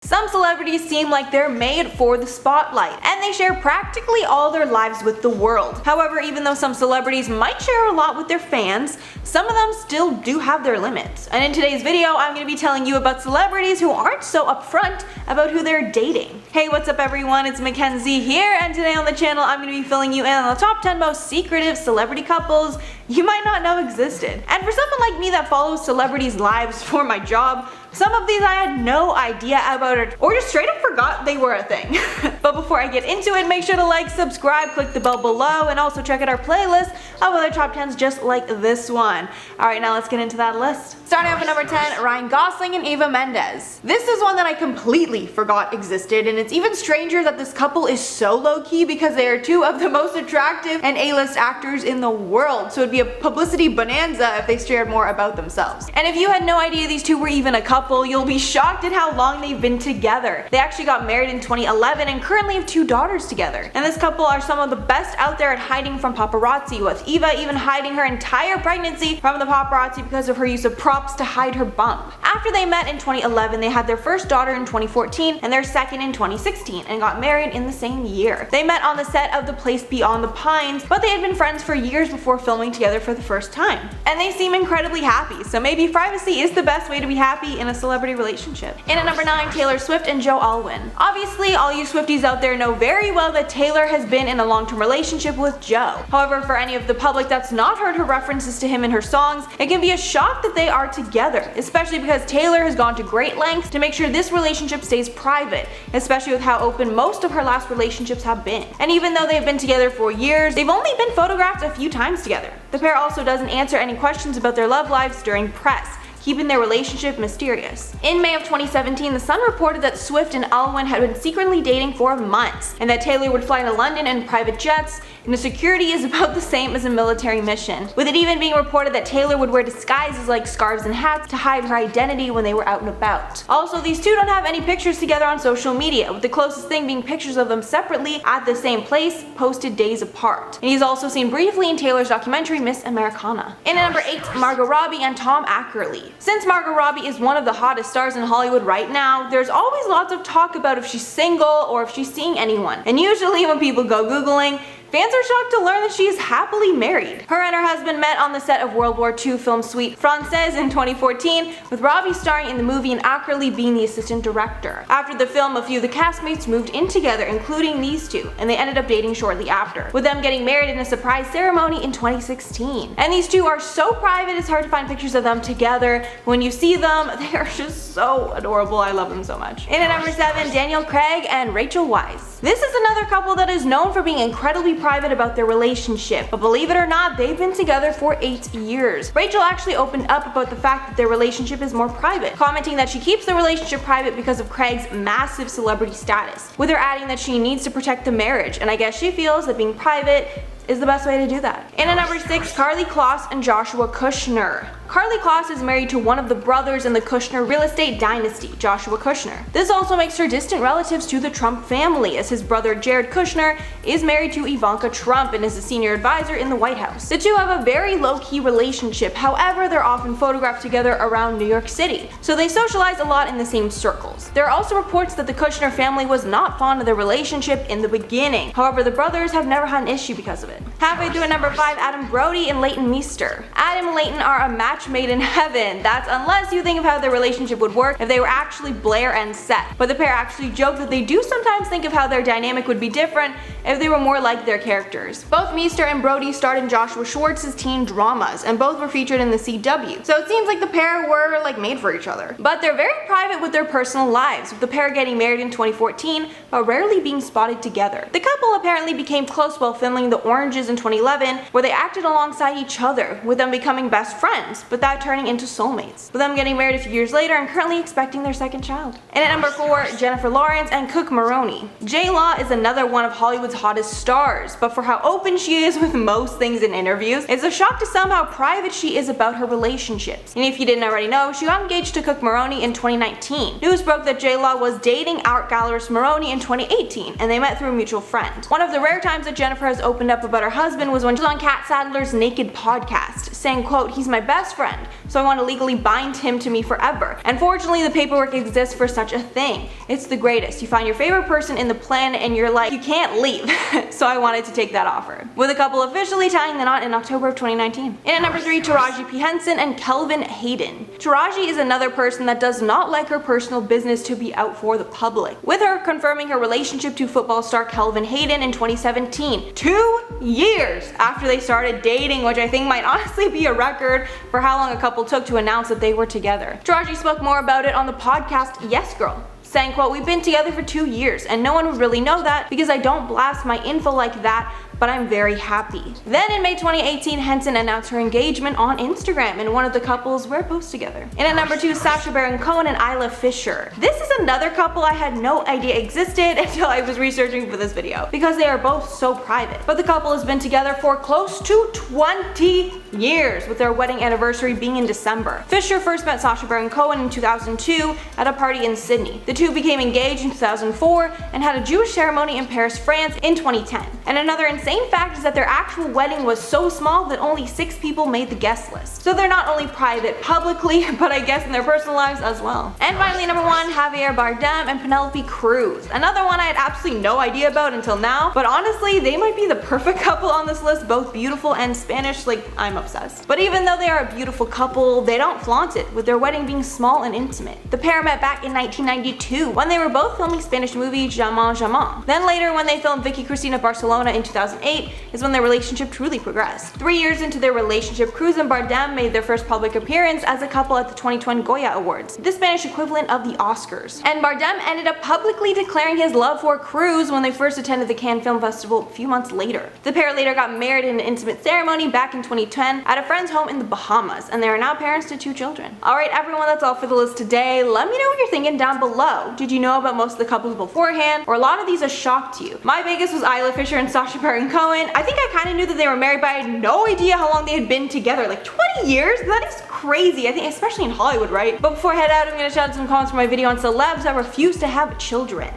Some celebrities seem like they're made for the spotlight, and they share practically all their lives with the world. However, even though some celebrities might share a lot with their fans, some of them still do have their limits. And in today's video, I'm going to be telling you about celebrities who aren't so upfront about who they're dating. Hey, what's up everyone, it's Mackenzie here, and today on the channel I'm going to be filling you in on the top 10 most secretive celebrity couples you might not know existed. And for someone like me that follows celebrities' lives for my job, some of these I had no idea about it, or just straight up forgot they were a thing. But before I get into it, make sure to like, subscribe, click the bell below, and also check out our playlist of other top 10s just like this one. Alright, now let's get into that list. Starting off at number 10, Ryan Gosling and Eva Mendes. This is one that I completely forgot existed, and it's even stranger that this couple is so low-key because they are two of the most attractive and A-list actors in the world, so it'd be a publicity bonanza if they shared more about themselves. And if you had no idea these two were even a couple, you'll be shocked at how long they've been together. They actually got married in 2011 and currently have 2 daughters together. And this couple are some of the best out there at hiding from paparazzi, with Eva even hiding her entire pregnancy from the paparazzi because of her use of props to hide her bump. After they met in 2011, they had their first daughter in 2014 and their second in 2016 and got married in the same year. They met on the set of The Place Beyond the Pines, but they had been friends for years before filming together for the first time. And they seem incredibly happy, so maybe privacy is the best way to be happy in a celebrity relationship. In at number 9, Taylor Swift and Joe Alwyn. Obviously, all you Swifties out there know very well that Taylor has been in a long-term relationship with Joe. However, for any of the public that's not heard her references to him in her songs, it can be a shock that they are together, especially because Taylor has gone to great lengths to make sure this relationship stays private, especially with how open most of her last relationships have been. And even though they've been together for years, they've only been photographed a few times together. The pair also doesn't answer any questions about their love lives during press, keeping their relationship mysterious. In May of 2017, The Sun reported that Swift and Alwyn had been secretly dating for months, and that Taylor would fly to London in private jets, and the security is about the same as a military mission, with it even being reported that Taylor would wear disguises like scarves and hats to hide her identity when they were out and about. Also, these two don't have any pictures together on social media, with the closest thing being pictures of them separately at the same place, posted days apart. And he's also seen briefly in Taylor's documentary Miss Americana. In at number 8, Margot Robbie and Tom Ackerley. Since Margot Robbie is one of the hottest stars in Hollywood right now, there's always lots of talk about if she's single or if she's seeing anyone. And usually when people go googling, fans are shocked to learn that she is happily married. Her and her husband met on the set of World War II film Suite Française in 2014, with Robbie starring in the movie and Ackerley being the assistant director. After the film, a few of the castmates moved in together, including these two, and they ended up dating shortly after, with them getting married in a surprise ceremony in 2016. And these two are so private it's hard to find pictures of them together. When you see them, they are just so adorable. I love them so much. In at number 7, Daniel Craig and Rachel Weisz. This is another couple that is known for being incredibly private about their relationship, but believe it or not, they've been together for 8 years. Rachel actually opened up about the fact that their relationship is more private, commenting that she keeps the relationship private because of Craig's massive celebrity status, with her adding that she needs to protect the marriage, and I guess she feels that being private is the best way to do that. In at number 6, Karlie Kloss and Joshua Kushner. Karlie Kloss is married to one of the brothers in the Kushner real estate dynasty, Joshua Kushner. This also makes her distant relatives to the Trump family, as his brother Jared Kushner is married to Ivanka Trump and is a senior advisor in the White House. The two have a very low-key relationship, however they're often photographed together around New York City, so they socialize a lot in the same circles. There are also reports that the Kushner family was not fond of their relationship in the beginning, however the brothers have never had an issue because of it. Halfway through at number 5, Adam Brody and Leighton Meester. Adam and Leighton are a match made in heaven. That's unless you think of how their relationship would work if they were actually Blair and Seth. But the pair actually joke that they do sometimes think of how their dynamic would be different if they were more like their characters. Both Meester and Brody starred in Joshua Schwartz's teen dramas, and both were featured in the CW. So it seems like the pair were like made for each other. But they're very private with their personal lives, with the pair getting married in 2014, but rarely being spotted together. The couple apparently became close while filming The Oranges in 2011, where they acted alongside each other, with them becoming best friends, but that turning into soulmates, with them getting married a few years later and currently expecting their second child. And at number 4, Jennifer Lawrence and Cooke Maroney. J-Law is another one of Hollywood's hottest stars, but for how open she is with most things in interviews, it's a shock to some how private she is about her relationships. And if you didn't already know, she got engaged to Cooke Maroney in 2019. News broke that J-Law was dating art gallerist Maroney in 2018, and they met through a mutual friend. One of the rare times that Jennifer has opened up about her husband was when she was on Kat Sadler's Naked podcast, saying, quote, "He's my best friend, so I want to legally bind him to me forever. And fortunately, the paperwork exists for such a thing. It's the greatest. You find your favorite person in the plan and you're like, you can't leave." So I wanted to take that offer. With the couple officially tying the knot in October of 2019. In at number 3, Taraji P. Henson and Kelvin Hayden. Taraji is another person that does not like her personal business to be out for the public, with her confirming her relationship to football star Kelvin Hayden in 2017, 2 years after they started dating, which I think might honestly be a record for how long a couple took to announce that they were together. Taraji spoke more about it on the podcast Yes Girl, saying, quote, "We've been together for 2 years and no one would really know that because I don't blast my info like that, but I'm very happy." Then in May 2018, Henson announced her engagement on Instagram, and one of the couples were posted together. And at number 2, Sacha Baron Cohen and Isla Fisher. This is another couple I had no idea existed until I was researching for this video, because they are both so private. But the couple has been together for close to 20 years, with their wedding anniversary being in December. Fisher first met Sacha Baron Cohen in 2002 at a party in Sydney. The two became engaged in 2004 and had a Jewish ceremony in Paris, France in 2010. And another insane fact is that their actual wedding was so small that only 6 people made the guest list. So they're not only private publicly, but I guess in their personal lives as well. And finally, number 1, Javier Bardem and Penelope Cruz. Another one I had absolutely no idea about until now, but honestly, they might be the perfect couple on this list, both beautiful and Spanish, like I'm obsessed. But even though they are a beautiful couple, they don't flaunt it, with their wedding being small and intimate. The pair met back in 1992 when they were both filming Spanish movie Jamón Jamón. Then later, when they filmed Vicky Cristina Barcelona in 2008, is when their relationship truly progressed. 3 years into their relationship, Cruz and Bardem made their first public appearance as a couple at the 2020 Goya Awards, the Spanish equivalent of the Oscars. And Bardem ended up publicly declaring his love for Cruz when they first attended the Cannes Film Festival a few months later. The pair later got married in an intimate ceremony back in 2010 at a friend's home in the Bahamas, and they are now parents to 2 children. Alright everyone, that's all for the list today. Let me know what you're thinking down below. Did you know about most of the couples beforehand, or a lot of these a shock to you? My biggest was Isla Fisher and Sacha Baron Cohen. I think I kind of knew that they were married, but I had no idea how long they had been together. Like 20 years? That is crazy. I think especially in Hollywood, right? But before I head out, I'm gonna shout out some comments for my video on celebs that refuse to have children.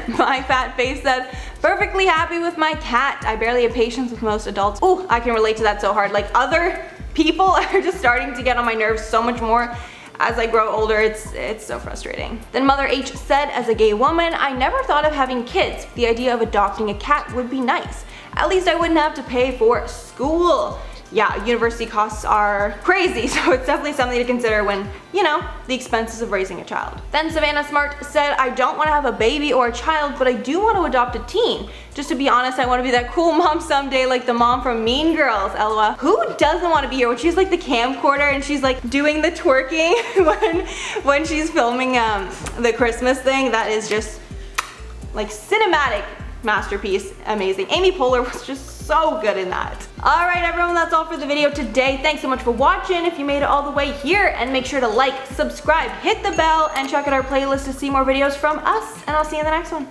My fat face said, "Perfectly happy with my cat. I barely have patience with most adults." Ooh, I can relate to that so hard. Like other people are just starting to get on my nerves so much more. As I grow older, it's so frustrating. Then Mother H said, "As a gay woman, I never thought of having kids. The idea of adopting a cat would be nice. At least I wouldn't have to pay for school." Yeah, university costs are crazy, so it's definitely something to consider when, you know, the expenses of raising a child. Then Savannah Smart said, "I don't want to have a baby or a child, but I do want to adopt a teen. Just to be honest, I want to be that cool mom someday like the mom from Mean Girls, LOL." Who doesn't want to be here when she's like the camcorder and she's like doing the twerking when she's filming the Christmas thing? That is just like cinematic masterpiece, amazing. Amy Poehler was just so good in that. Alright everyone, that's all for the video today. Thanks so much for watching if you made it all the way here, and make sure to like, subscribe, hit the bell, and check out our playlist to see more videos from us, and I'll see you in the next one.